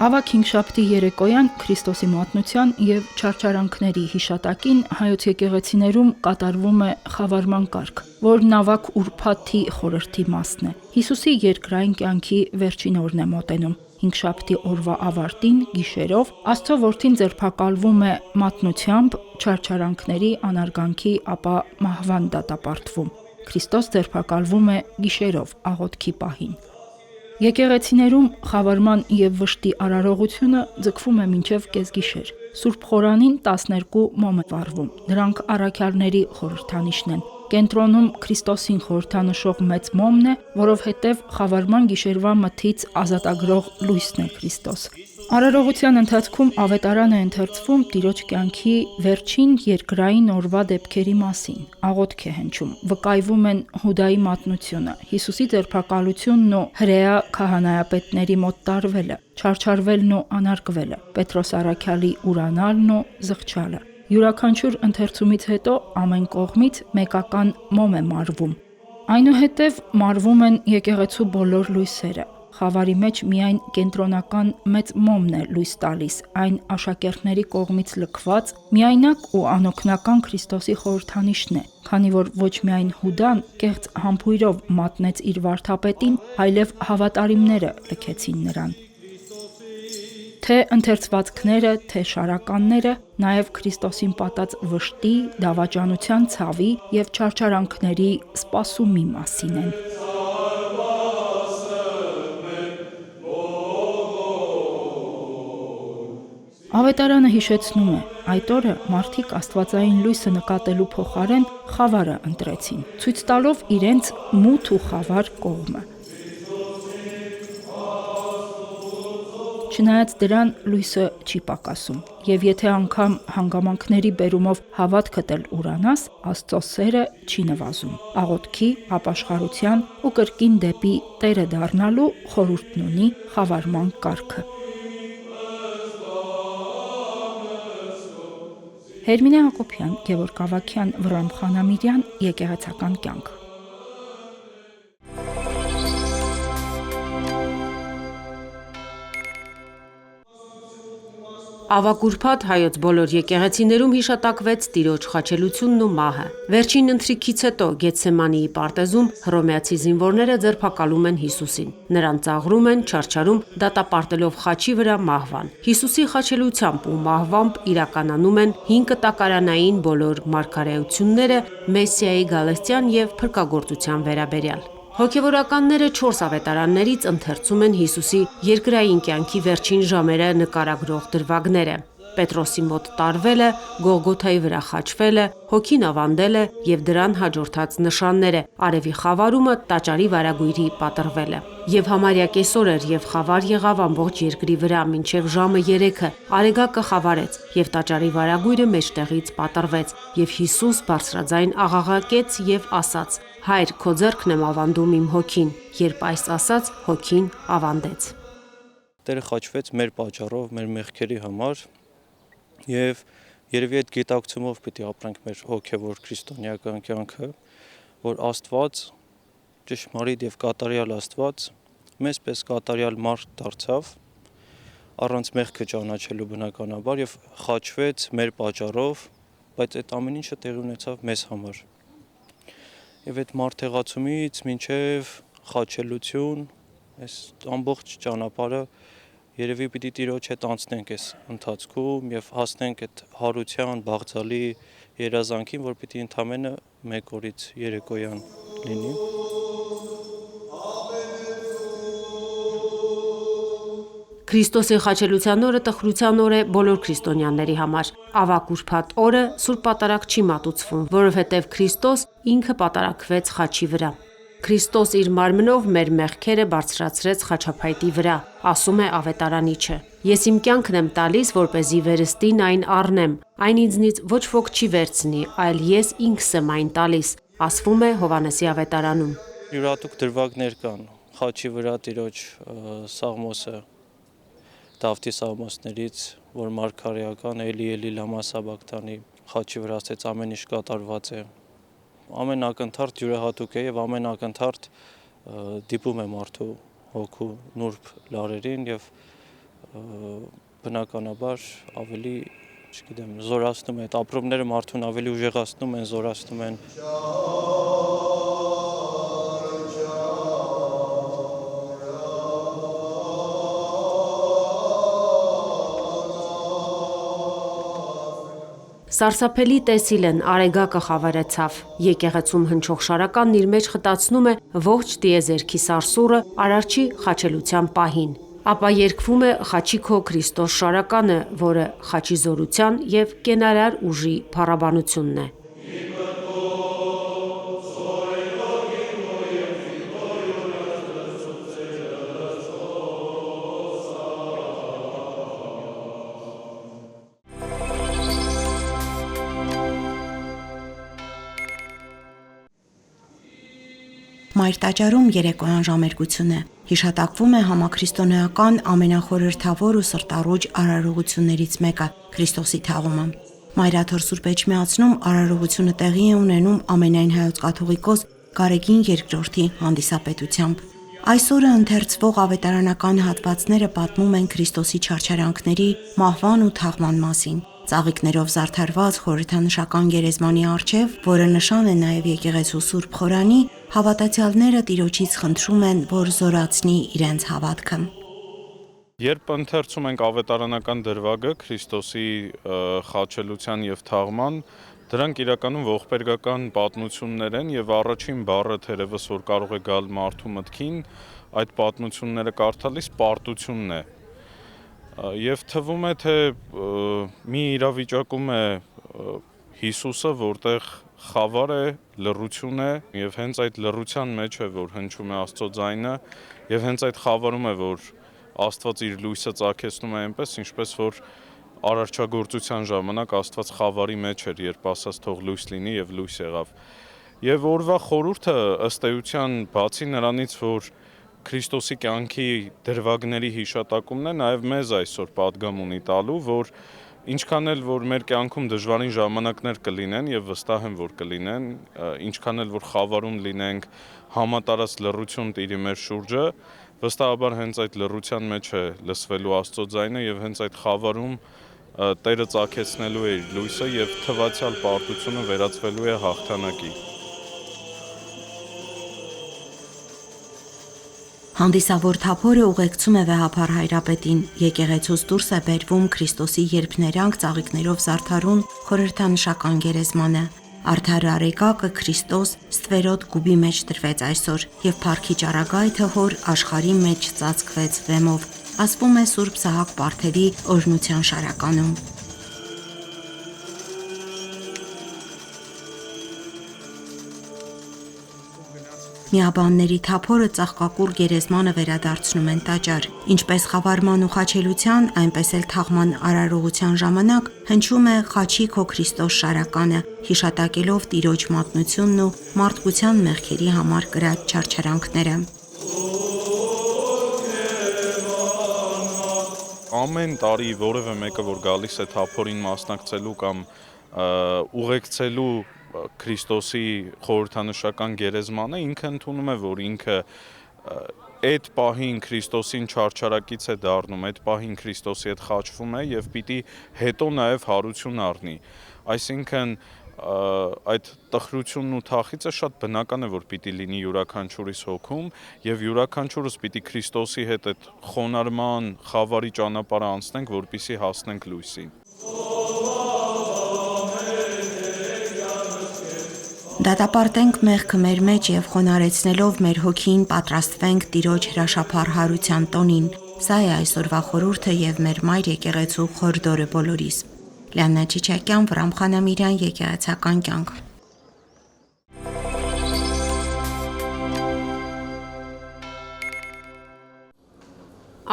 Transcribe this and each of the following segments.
Ավագ հինգշաբթի երեկոյան Քրիստոսի մատնության և չարչարանքների հիշատակին հայոց եկեղեցիներում կատարվում է խավարման կարգ, որն ավագ ուրբաթի խորհրդի մասն է։ Հիսուսի երկրային կյանքի վերջին օրն է մոտենում։ Հինգշաբթի օրվա ավարտին գիշերով Աստծո որդին ձերբակալվում է մատնությամբ, չարչարանքների, անարգանքի, ապա մահվան դատապարտվում։ Քրիստոս ձերբակալվում է գիշերով աղոթքի պահին։ Եկեղեցիներում խավարման և վշտի արարողությունը ձգվում է մինչև կեսգիշեր։ Սուրբ խորանին 12 մոմ է վառվում։ Դրանք առաքյալների խորհրդանիշն են։ Կենտրոնում Քրիստոսին խորհրդանշող մեծ մոմն է, որովհետև խավարման գիշերվա մթից ազատագրող լույսն է Քրիստոս։ Արարողության ընթացքում ավետարան է ընթերցվում Տիրոջ կյանքի վերջին երկրային օրվա դեպքերի մասին։ Աղոթք է հնչում, վկայվում են Հուդայի մատնությունը, Հիսուսի ձերբակալությունն ու հրեա քահանայապետների մոտ տարվելը, չարչարվելն ու անարգվելը, Պետրոս առաքյալի ուրանալն ու զղջալը։ Յուրաքանչյուր ընթերցումից հետո ամեն կողմից մեկական մոմ է մարվում։ Այնուհետև մարվում են եկեղեցու բոլոր լույսերը։ Խավարի մեջ միայն կենտրոնական մեծ մոմն է լույս տալիս, այն աշակերտների կողմից լքված, միայնակ ու անօգնական Քրիստոսի խորհրդանիշն է, քանի որ ոչ միայն Հուդան կեղծ համբույրով մատնեց իր վարդապետին, այլև հավատարիմները լքեցին նրան։ Թե ընթերցվածքները, թե շարականները նաև Քրիստոսին պատած վշտի, դավաճանության ցավի և չարչարանքների սպասումի մասին են։ Ավետարանը հիշեցնում է, այդ օրը մարդիկ աստվածային լույսը նկատելու փոխարեն խավարը ընտրեցին, ցույց տալով իրենց մութ ու խավար կողմը։ Չնայած դրան լույսը չի պակասում, և եթե անգամ հանգամանքների բերումով հավատքդ էլ ուրանաս, Աստծո սերը չի նվազում։ Աղոթքի, ապաշխարության ու կրկին դեպի Տերը դառնալու խորհուրդն ունի խավարման կարգը։ Հերմինե Հակոբյան, Գևորգ Ավագյան, Վռամ Խանամիրյան, Եկեղեցական կյանք։ Ավագ ուրբաթ հայոց բոլոր եկեղեցիներում հիշատակվեց Տիրոջ խաչելությունն ու մահը։ Վերջին ընթրիքից հետո Գեթսեմանիի պարտեզում հռոմեացի զինվորները ձերբակալում են Հիսուսին։ Նրան ծաղրում են, չարչարում, դատապարտելով խաչի վրա մահվան։ Հիսուսի խաչելությամբ ու մահվամբ իրականանում են հին կտակարանային բոլոր մարգարեությունները Մեսիայի գալստյան և փրկagorցության վերաբերյալ։ Հոգևորականները 4 ավետարաններից ընթերցում են Հիսուսի երկրային կյանքի վերջին ժամերը նկարագրող դրվագները՝ Պետրոսի մոտ տարվելը, Գողգոթայի վրա խաչվելը, հոգին ավանդելը և դրան հաջորդած նշանները, արևի խավարումը, տաճարի վարագույրի պատռվելը։ Եվ համարյա կեսօր էր, և խավար եղավ ամբողջ երկրի վրա, մինչև ժամը 3-ը արեգակը խավարեց, և տաճարի վարագույրը մեջտեղից պատռվեց, և Հիսուս բարձրաձայն աղաղակեց և ասաց. «Հայր, քո ձեռքն եմ ավանդում իմ հոգին»։ Երբ այս ասաց, հոգին ավանդեց։ Տերը խաչվեց մեր պատճառով, մեր մեղքերի համար, եւ երևի այդ գիտակցումով պիտի ապրենք մեր հոգևոր քրիստոնեական կյանքը, որ Աստված, ճշմարիտ եւ կատարյալ Աստված, մեզ պես կատարյալ մարդ դարձավ, առանց մեղքը ճանաչելու բնականաբար, եւ խաչվեց մեր պատճառով, բայց այդ ամեն ինչը տեղի ունեցավ մեզ համար։ Եվ այդ մարդեղացումից մինչև խաչելություն, այս ամբողջ ճանապարհը երևի պիտի Տիրոջ հետ անցնենք այս ընթացքում եւ հասնենք այդ հարության, բաղձալի երազանքին, որ պիտի ընդամենը 1 օրից երեկոյան լինի։ Քրիստոսի խաչելության օրը տխրության օր է բոլոր քրիստոնյաների համար։ Ավագ ուրբաթ օրը Սուրբ Պատարագ չի մատուցվում, որովհետև Քրիստոս ինքը պատարագվեց խաչի վրա։ Քրիստոս իր մարմնով մեր մեղքերը բարձրացրեց խաչափայտի վրա, ասում է ավետարանիչը։ Ես իմ կյանքն եմ տալիս, որպեսզի վերստին այն առնեմ, այն ինձնից ոչ ոք չի վերցնի, այլ ես ինքս եմ այն տալիս, ասվում է Հովհաննեսի ավետարանում։ Յուրատուկ դրվագներ կան խաչի վրա Տիրոջ Սաղմոսը, Դավթի Սաղմոսներից, որ մարգարեական Էլի Էլի լամա սաբակթանի, խաչի վրա ասեց ամեն ինչ կատարված է։ Ամեն ակնթարթ յուրահատուկ է եւ ամեն ակնթարթ դիպում է մարդու հոգու նուրբ լարերին եւ բնականաբար ավելի, չգիտեմ, զորացնում է այդ ապրումները մարդուն ավելի ուժեղացնում են, զորացնում են։ Սարսափելի տեսիլ են Արեգակը խավարեցավ։ Եկեղեցում հնչող շարականն իր մեջ խտացնում է ողջ տիեզերքի սարսուռը Արարչի խաչելության պահին։ Ապա երգվում է «Խաչի քո Քրիստոս» շարականը, որը խաչի զորության և կենարար ուժի փառաբանությունն է։ Մայր տաճարում երեկոյան ժամերգություն է։ Հիշատակվում է համաքրիստոնեական ամենախորհրդավոր ու սրտառուչ արարողություններից մեկը՝ Քրիստոսի թաղումը։ Մայրաթոր Սուրբ Էջմիածնում արարողությունը տեղի է ունենում ամենայն հայոց կաթողիկոս Գարեգին II հանդիսապետությամբ։ Այսօրը ընթերցվող ավետարանական հատվածները պատմում են Քրիստոսի չարչարանքների, մահվան ու թաղման մասին։ Ծաղիկներով զարդարված խորհրդանշական գերեզմանի առջև, որը նշան է նաև եկեղեցու Սուրբ Խորանի, հավատացյալները Տիրոջից խնդրում են, որ զորացնի իրենց հավատքը։ Երբ ընթերցում ենք ավետարանական դրվագը Քրիստոսի խաչելության և թաղման, դրանք իրականում ողբերգական պատմություններ են և առաջին բառը թերևս որ կարող է գալ մարդու մտքին, այդ պատմությունները կարդալիս պարտությունն է։ Եվ թվում է, թե մի իրավիճակում է Հիսուսը, որտեղ խավար է, լռություն է, և հենց այդ լռության մեջ է, որ հնչում է Աստծո ձայնը, և հենց այդ խավարում է, որ Աստված իր լույսը ծագեցնում է այնպես, ինչպես որ արարչագործության ժամանակ Աստված խավարի մեջ էր, երբ ասաց թող լույս լինի և լույս եղավ։ Եվ օրվա խորհուրդը ըստ էության, բացի նրանից, որ Քրիստոսի կյանքի դրվագների հիշատակումն է, նաև մեզ այսօր պատգամ ունի տալու, որ ինչքան էլ որ մեր կյանքում դժվարին ժամանակներ կլինեն և վստահ եմ, որ կլինեն, ինչքան էլ որ խավարում լինենք, համատարած լռություն տիրի մեր շուրջը, վստահաբար հենց այդ լռության մեջ է լսվելու Աստծո ձայնը և հենց այդ խավարում Տերը ծագեցնելու է իր լույսը և թվացյալ պարտությունը վերածվելու է հաղթանակի։ Հանդիսավոր թափորը ուղեկցում է վեհափառ հայրապետին, եկեղեցուց դուրս է բերվում Քրիստոսի երբներանգ ծաղիկներով զարդարուն խորհրդանշական գերեզմանը։ Արդար Արեգակը Քրիստոս ստվերոտ գուբի մեջ դրվեց այսօր, և փառքի ճառագայթը հոր աշխարհի մեջ ծածկվեց վեմով, ասվում է Սուրբ Սահակ Պարթևի օրհնության շարականում։ Միաբանների թափորը ծաղկակուռ գերեզմանը վերադարձնում են տաճար։ Ինչպես խավարման ու խաչելության, այնպես էլ թաղման արարողության ժամանակ հնչում է «Խաչի քո Քրիստոս» շարականը, հիշատակելով Տիրոջ մատնությունն ու մարդկության մեղքերի համար կրած չարչարանքները։ Ամեն տարի որևէ մեկը, որ գալիս է թափորին մասնակցելու կամ ուղեկցելու Քրիստոսի խորհրդանշական գերեզմանը, ինքը ընդունում է, որ ինքը այդ պահին Քրիստոսին չարչարակից է դառնում, այդ պահին Քրիստոսի հետ խաչվում է և պիտի հետո նաև հարություն առնի։ Այսինքն այդ տխրությունն ու թախիծը շատ բնական է, որ պիտի լինի յուրաքանչյուրիս հոգում և յուրաքանչյուրս պիտի Քրիստոսի հետ այդ խոնարհման, խավարի ճանապարհը անցնենք, որպեսզի հասնենք լույսին։ Դատապարտենք մեղքը մեր մեջ և խոնարհեցնելով մեր հոգին պատրաստվենք Տիրոջ հրաշափառ հարության տոնին։ Սա է այսօրվա խորհուրդը և մեր մայր եկեղեցու խորհրդորը բոլորիս։ Լիաննա Չիչակյան, Վրամ Խանամիրյան, Եկեղեցական կյանք։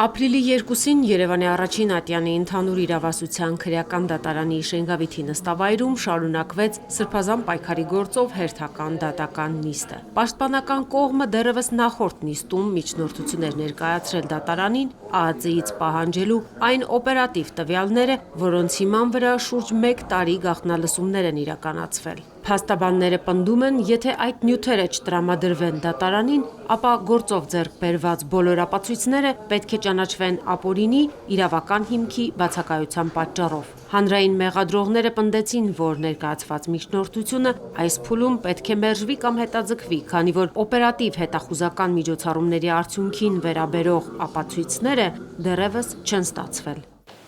Ապրիլի 2-ին Երևանի առաջին ատյանի ընդհանուր իրավասության քրեական դատարանի Շենգավիթի նստավայրում շարունակվեց սրբազան պայքարի գործով հերթական դատական նիստը։ Պաշտպանական կողմը դեռևս նախորդ նիստում միջնորդություն էր ներկայացրել դատարանին ԱԱԾ-ից պահանջելու այն օպերատիվ տվյալները, որոնց հիման վրա շուրջ 1 տարի գաղտնալսումներ են իրականացվել։ Փաստաբանները պնդում են, եթե այդ նյութերը չտրամադրվեն դատարանին, ապա գործով ձեռք բերված բոլոր ապացույցները պետք է ճանաչվեն ապօրինի իրավական հիմքի բացակայության պատճառով։ Հանրային մեղադրողները պնդեցին, որ ներկայացված միջնորդությունը այս փուլում պետք է մերժվի կամ հետաձգվի, քանի որ օպերատիվ հետախուզական միջոցառումների արդյունքին վերաբերող ապացույցները դեռևս չեն ստացվել։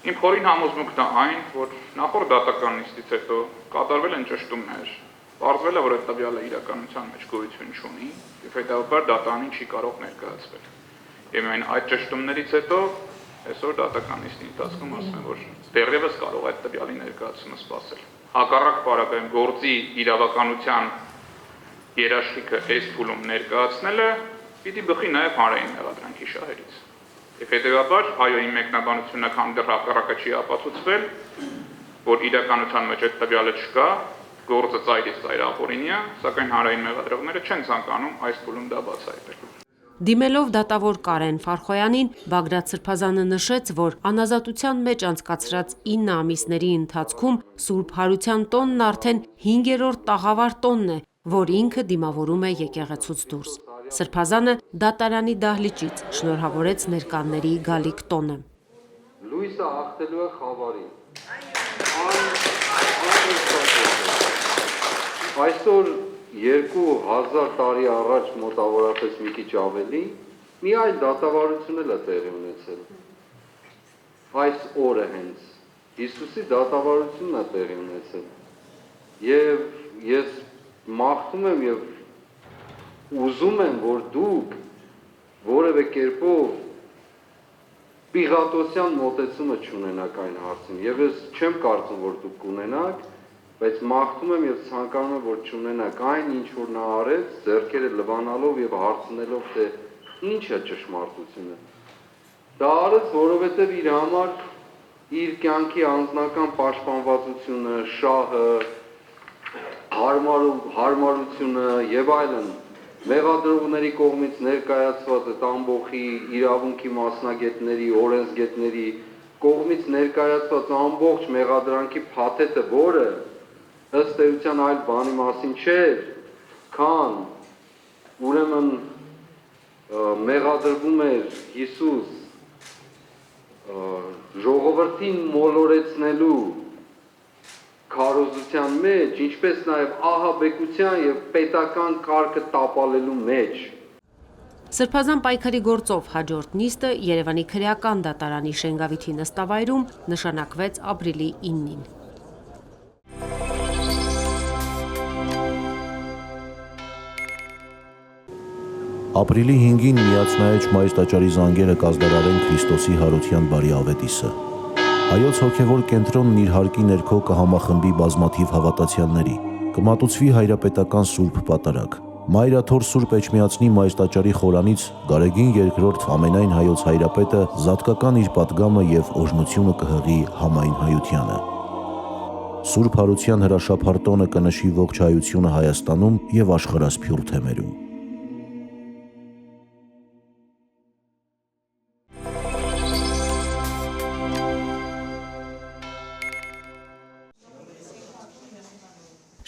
Իմ խորին համոզմունքն է այն, որ նախորդ դատական նիստից հետո կատարվել են ճշտումներ, պարզվել է, որ այդ տվյալը իրականության մեջ գոյություն չունի եւ հետագայում դատարանին չի կարող ներկայացվել։ Եվ այն այդ ճշտումներից հետո այսօր դատական նիստի ընթացքում ասում եմ, որ դեռևս կարող է այդ տվյալի ներկայացումը սպասել։ Հակառակ պարագայում գործի իրավականության երաշխիքը այս փուլում ներկայացնելը պիտի բխի նաեւ հանրային մեղադրանքի շահերից։ Եվ հետեւաբար այո, իմ մեկնաբանությունը քան դեռ հակառակը չի ապացուցվել, որ իրականության մեջ այդ տվյալը չկա, գործը ծայրից ծայր ապօրինի է, սակայն հանրային մեղադրողները չեն ցանկանում այս փուլում դա բացահայտել։ Դիմելով դատավոր Կարեն Ֆարխոյանին, Բագրատ Սրբազանը նշեց, որ անազատության մեջ անցկացրած 9 ամիսների ընթացքում Սուրբ Հարության տոնն արդեն 5-րդ տաղավար տոնն է, որ ինքը դիմավորում է եկեղեցուց դուրս։ Սրբազանը դատարանի դահլիճից շնորհավորեց ներկաների գալիք տոնը։ Լույսը հաղթելու է խավարին։ Այսօր 2000 տարի առաջ մոտավորապես մի քիչ ավելի մի այլ դատավարություն էլ է տեղի ունեցել։ Այս օրը հենց Հիսուսի դատավարությունն է տեղի ունեցել։ Եվ ես մաղթում եմ եւ ուզում եմ, որ դուք որևէ կերպով Պիղատոսյան մոտեցումը չունենաք այն հարցին։ Եվ ես չեմ կարծում, որ դուք կունենաք, բայց մաղթում եմ եւ ցանկանում եմ, որ չունենաք այն, ինչ որ նա արեց, ձեռքերը լվանալով եւ հարցնելով, թե ինչ է ճշմարտությունը։ Դա արեց, որովհետեւ իր համար իր կյանքի անձնական պաշտպանվածությունը, շահը, հարմարությունը եւ այլն մեղադրողների կողմից ներկայացված այդ ամբողջի իրավունքի մասնագետների, օրենսգետների կողմից ներկայացված ամբողջ մեղադրանքի փաթեթը, որը ըստ էության այլ բանի մասին չէր, քան ուրեմն մեղադրվում էր Հիսուս ժողովրդին մոլորեցնելու քարոզության մեջ, ինչպես նաև ահաբեկության եւ պետական կարգը տապալելու մեջ։ Սրբազան պայքարի գործով հաջորդ նիստը Երևանի քրեական դատարանի Շենգավիթի նստավայրում նշանակվեց ապրիլի 9-ին։ Ապրիլի 5-ին միացնայեջ մայր տաճարի զանգերը կազդարարեն Քրիստոսի հարության բարի ավետիսը։ Հայոց հոգևոր կենտրոնն իր հարկի ներքո կհամախմբի բազմաթիվ հավատացյալների, կմատուցվի հայրապետական սուրբ պատարագ։ Մայրաթոր Սուրբ Էջմիածնի մայր տաճարի խորանից Գարեգին II ամենայն հայոց հայրապետը զատկական իր պատգամը եւ օրհնությունը կհղի համայն հայությանը։ Սուրբ Հարության հրաշափառ տոնը կնշի ողջ հայությունը Հայաստանում եւ աշխարհասփյուռ թեմերում։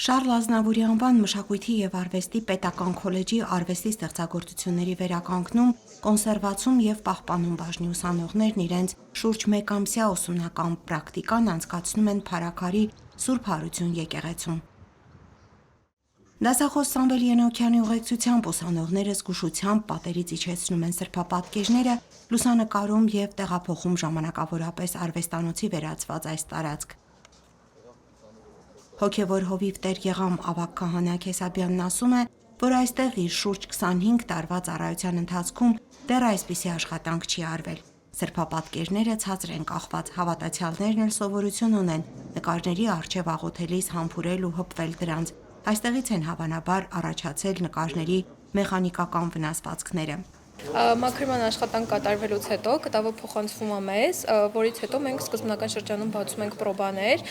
Շարլ Ազնավուրի անվան մշակույթի եւ արվեստի պետական քոլեջի արվեստի ստեղծագործությունների վերականգնում, կոնսերվացում եւ պահպանում բաժնի ուսանողներն իրենց շուրջ 1 ամսյա ուսումնական պրակտիկան անցկացնում են Փարաքարի Սուրբ Հարություն եկեղեցում։ Դասախոս Սամվել Ենոքյանի ուղեկցությամբ ուսանողները զգուշությամբ պատերից իջեցնում են սրբապատկերները, լուսանկարում եւ տեղափոխում ժամանակավորապես արվեստանոցի վերածված այս տարածք։ Հոգևոր հովիվ Տեր Եղամ ավագ քահանա Քեսաբյանն ասում է, որ այստեղ իր շուրջ 25 տարվա ծառայության ընթացքում դեռ այսպիսի աշխատանք չի արվել։ Սրբապատկերները ցածր են կախված, հավատացյալներն էլ սովորություն ունեն նկարների առջև աղոթելիս համբուրել ու հպվել դրանց։ Այստեղից են հավանաբար առաջացել նկարների մեխանիկական վնասվածքները։ Մաքրման աշխատանք կատարվելուց հետո կտավը փոխանցվում է մեզ, որից հետո մենք սկզբնական շրջանում բացում ենք պրոբաներ,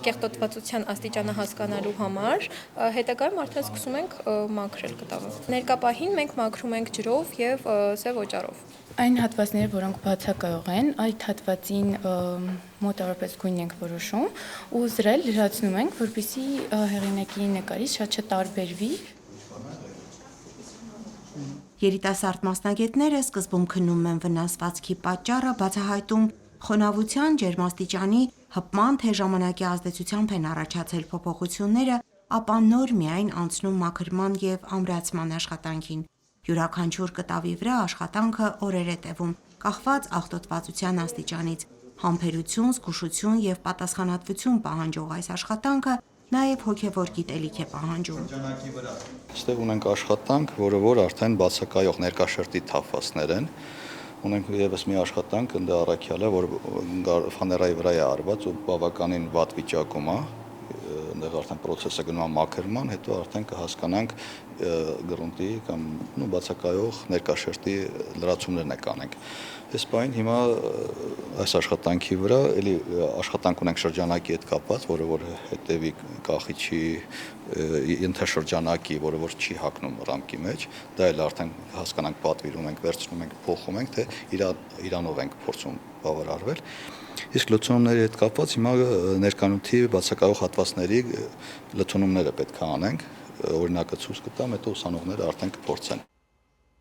կեղտոտվածության աստիճանը հասկանալու համար, հետագայում արդեն սկսում ենք մաքրել կտավը։ Ներկա պահին մենք մաքրում ենք ջրով եւ սև օճառով։ Այն հատվածները, որոնք բացակայող են, այդ հատվածին մոտավորապես գույն ենք որոշում ու զրել լրացնում ենք, որպեսզի հեղինակի նկարից շատ չտարբերվի։ Երիտասարդ մասնագետները սկզբում քննում են վնասվածքի պատճառը, բացահայտում խոնավության, ջերմաստիճանի, հպման թե ժամանակի ազդեցությամբ են առաջացել փոփոխությունները, ապա նոր միայն անցնում մաքրման և ամրացման աշխատանքին։ Յուրաքանչյուր կտավի վրա աշխատանքը օրեր է տևում, կախված աղտոտվածության աստիճանից։ Համբերություն, զգուշություն և պատասխանատվություն պահանջող այս աշխատանքը նաև հոգևոր գիտելիք է պահանջում։ Այստեղ ունենք աշխատանք, որ արդեն բացակայող ներկաշերտի թափվածներ են։ Ունենք ևս մի աշխատանք ընդ առաքյալը, որ ֆաներայի վրա է արված ու բավականին վատ վիճակում է։ Այնտեղ արդեն process-ը գնում է մաքրման, հետո արդեն կհասկանանք գրունտի կամ բացակայող ներկաշերտի լրացումներն է կանենք։ Այս պահին հիմա այս աշխատանքի վրա էլի աշխատանք ունենք շրջանակի հետ կապված, որը որ հետևի կախիչի ենթաշրջանակի, որը որ չի հակնում ռամկի մեջ, դա էլ արդեն հասկանանք պատվիրում ենք, վերցնում ենք, փոխում ենք, թե իրանով ենք փորձում բավարարվել։ Իսկ լցոնումների հետ կապված հիմա ներկանյութի բացակայող հատվածների լցոնումները պետք է անենք, օրինակը ցույց կտամ, հետո ուսանողները արդեն կփորձեն։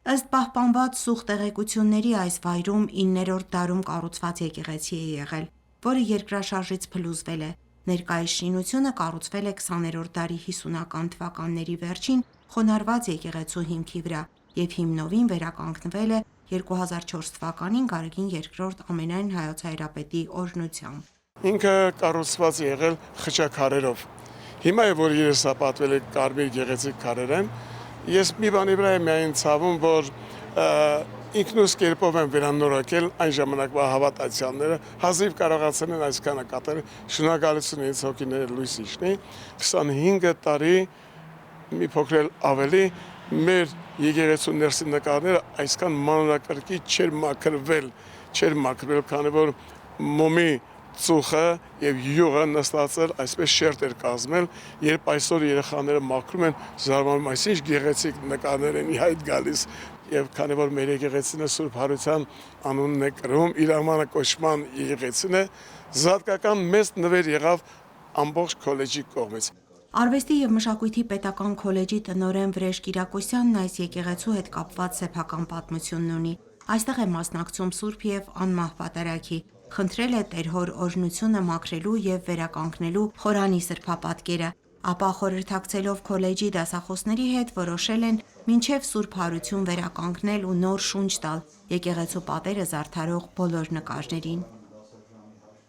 Ըստ պահպանված սուղ տեղեկությունների այս վայրում 9-րդ դարում կառուցված եկեղեցի է եղել, որը երկրաշարժից փլուզվել է։ Ներկայիս շինությունը կառուցվել է 20-րդ դարի 50-ական թվականների վերջին խոնարհված եկեղեցու հիմքի վրա և հիմնովին վերականգնվել է 2004 թվականին Գարեգին II ամենայն հայոց հայրապետի օրհնությամբ։ Ինքը կառուցված է եղել խճաքարերով։ Հիմա է որ երեսապատվել է կարմիր գեղեցիկ քարեր են։ Ես մի բանի վրա եմ միայն ցավում, որ ինքնուս կերպով են վերանորոգել այն ժամանակվա հավատացյալները, հազիվ կարողացել են այսքանը կատարել, շնորհակալություն ինձ հոգիները լույս իջնի, 25 տարի մի փոքր ավելի մեր եկեղեցու ներսի նկարները այսքան մանրակրկիտ չէր մաքրվել, քանի որ մոմի ծուխը եւ յուղը նստածել այսպես շերտ էր կազմել, երբ այսօր երեխաները մաքրում են, զարմանում, այսինչ գեղեցիկ նկարներ են իհայտ գալիս, եւ քանի որ մեր եկեղեցին է Սուրբ Հարության անունն է կրում, իր ամանը կոչման եկեղեցին է, զատկական մեծ նվեր եղավ ամբողջ քոլեջի կողմից։ Արվեստի և մշակույթի պետական քոլեջի տնօրեն Վրեժ Կիրակոսյանն այս եկեղեցու հետ կապված սեփական պատմությունն ունի։ Այստեղ է մասնակցում Սուրբ և Անմահ Պատարագի, խնդրել է Տեր Հոր օրհնությունը մաքրելու և վերականգնելու խորանի սրբապատկերը, ապա խորհրդակցելով քոլեջի դասախոսների հետ որոշել են մինչև Սուրբ Հարություն վերականգնել ու նոր շունչ տալ եկեղեցու պատերը զարդարող բոլոր նկարներին։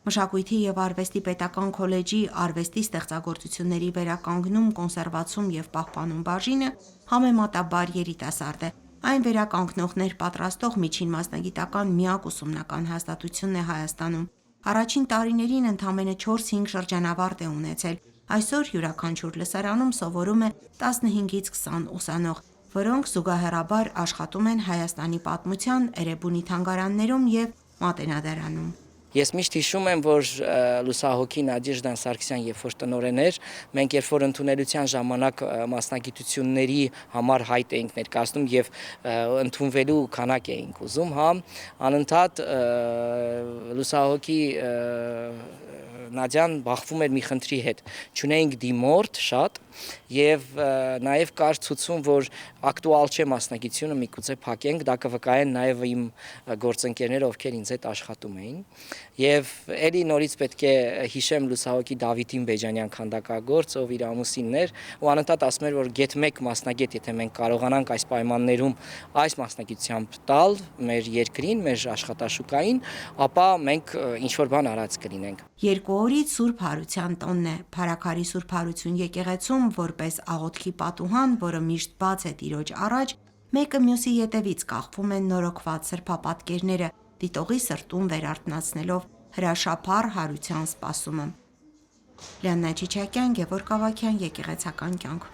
Մշակույթի և արվեստի պետական քոլեջի արվեստի ստեղծագործությունների վերականգնում, կոնսերվացում և պահպանում բաժինը համեմատաբար երիտասարդ է։ Այն վերականգնողներ պատրաստող միջին մասնագիտական միակ ուսումնական հաստատությունն է Հայաստանում։ Առաջին տարիներին ընդամենը 4-5 շրջանավարտ է ունեցել։ Այսօր յուրաքանչյուր լսարանում սովորում է 15-ից 20 ուսանող, որոնք զուգահեռաբար աշխատում են Հայաստանի պատմության, Էրեբունի թանգարաններում և Մատենադարանում։ Ես միշտ հիշում եմ, որ լուսահոգի Նադեժդա Սարգսյան երբ որ տնօրեն էր, մենք երբ որ ընդունելության ժամանակ մասնագիտությունների համար հայտ էինք ներկայացնում եւ ընդունվելու քանակ էինք ուզում, անընդհատ լուսահոգի Նադյան բախվում էր մի խնդրի հետ։ Չունեինք դիմորդ շատ եւ նաեւ կար ցուցում, որ ակտուալ չէ մասնագիտությունը, միգուցե փակենք, դա կվկայեն նաեւ իմ գործընկերները, ովքեր ինձ հետ աշխատում էին։ Եվ էլի նորից պետք է հիշեմ լուսահոգի Դավիթին Բեջանյան քանդակագործ, ով իր ամուսինն էր, ու անընդհատ ասում էր, որ գեթ մեկ մասնագետ, եթե մենք կարողանանք այս պայմաններում այս մասնագիտությամբ տալ մեր երկրին, մեր աշխատաշուկային, ապա մենք ինչ-որ բան արած կլինենք։ 2 օրից Սուրբ Հարության տոնն է։ Փարաքարի Սուրբ Հարություն եկեղեցում որպես աղոթքի պատուհան, որը միշտ բաց է Տիրոջ առաջ, մեկը մյուսի ետևից կախվում են նորոգված սրբապատկերները, դիտողի սրտում վերարթնացնելով հրաշափառ հարության սպասումը։ Լիաննա Չիչակյան, Գևորգ Ավագյան, Եկեղեցական կյանք։